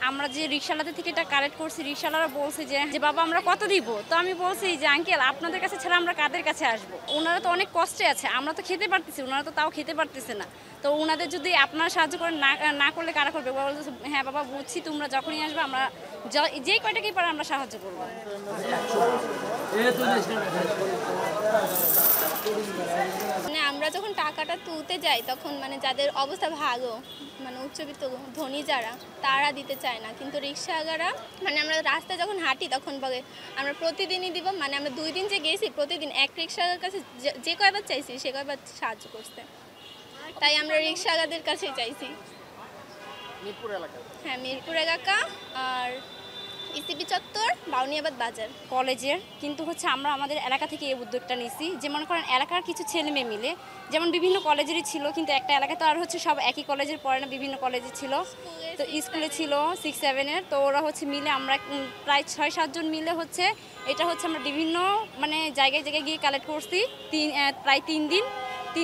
আমরা যে রিকশাওয়ালাদের থেকে এটা কালেক্ট করছি, রিকশাওয়ালারা বলছে যে বাবা আমরা কত দিব? তো আমি বলছি যে আঙ্কেল আপনাদের কাছে ছাড়া আমরা কাদের কাছে আসবো? ওনারা তো অনেক কষ্টে আছে, আমরা তো খেতে পারতেছি, ওনারা তো তাও খেতে পারতেছে না। তো ওনাদের যদি আপনারা সাহায্য করেন, না করলে কারা করবে? বাবা বলতেছে হ্যাঁ বাবা বুঝছি, তোমরা যখনই আসবে আমরা যেই কয়টাকেই পারে আমরা সাহায্য করবো। মানে আমরা যখন টাকাটা তুলতে যাই তখন মানে যাদের অবস্থা ভালো, মানে উচ্চবিত্ত ধনী যারা, তারা দিতে চায় না, কিন্তু রিক্সাওয়ালারা মানে আমরা রাস্তায় যখন হাঁটি তখন বলে আমরা প্রতিদিনই দিব। মানে আমরা 2 দিন যে গেছি প্রতিদিন এক রিক্সাওয়ালার কাছে যে কয়বার চাইছি সে কয়বার সাহায্য করছে, তাই আমরা রিক্সাওয়ালাদের কাছেই চাইছি। মিরপুর এলাকা। হ্যাঁ, মিরপুর এলাকা আর ইসিবি চত্বর, বাউনিয়াবাদ বাজার। কলেজের কিন্তু হচ্ছে আমরা আমাদের এলাকা থেকে এই উদ্যোগটা নিয়েছি, যে মনে করেন এলাকার কিছু ছেলে মেয়ে মিলে, যেমন বিভিন্ন কলেজেরই ছিল, কিন্তু একটা এলাকায় তো আর হচ্ছে সব একই কলেজের পড়ে না, বিভিন্ন কলেজে ছিল, তো স্কুলে ছিল 6-7-এর, তো ওরা হচ্ছে মিলে আমরা প্রায় 6-7 জন মিলে হচ্ছে এটা হচ্ছে আমরা বিভিন্ন মানে জায়গায় জায়গায় গিয়ে কালেক্ট করছি প্রায় 3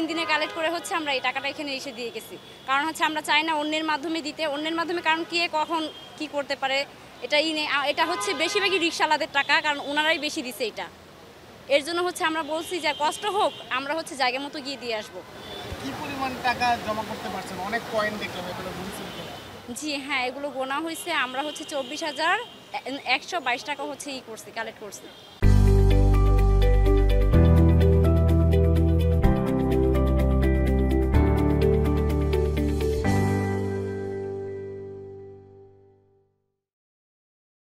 দিনে কালেক্ট করে হচ্ছে আমরা এই টাকাটা এখানে এসে দিয়ে গেছি। কারণ হচ্ছে আমরা চাই না অন্যের মাধ্যমে দিতে, অন্যের মাধ্যমে কারণ কে কখন কি করতে পারে এটা হচ্ছে বেশিরভাগই রিকশাওয়ালাদের টাকা, কারণ ওনারাই বেশি দিছে এটা। এর জন্য হচ্ছে আমরা বলছি যে কষ্ট হোক, আমরা হচ্ছে জায়গা মতো গিয়ে দিয়ে আসবো। কি পরিমাণ টাকা জমা করতে পারছেন? অনেক কয়েন দেখলাম, এগুলো গুনছেন কিনা? জি হ্যাঁ, এগুলো গোনা হয়েছে, আমরা হচ্ছে 24,122 টাকা হচ্ছে করছি, কালেক্ট করছি।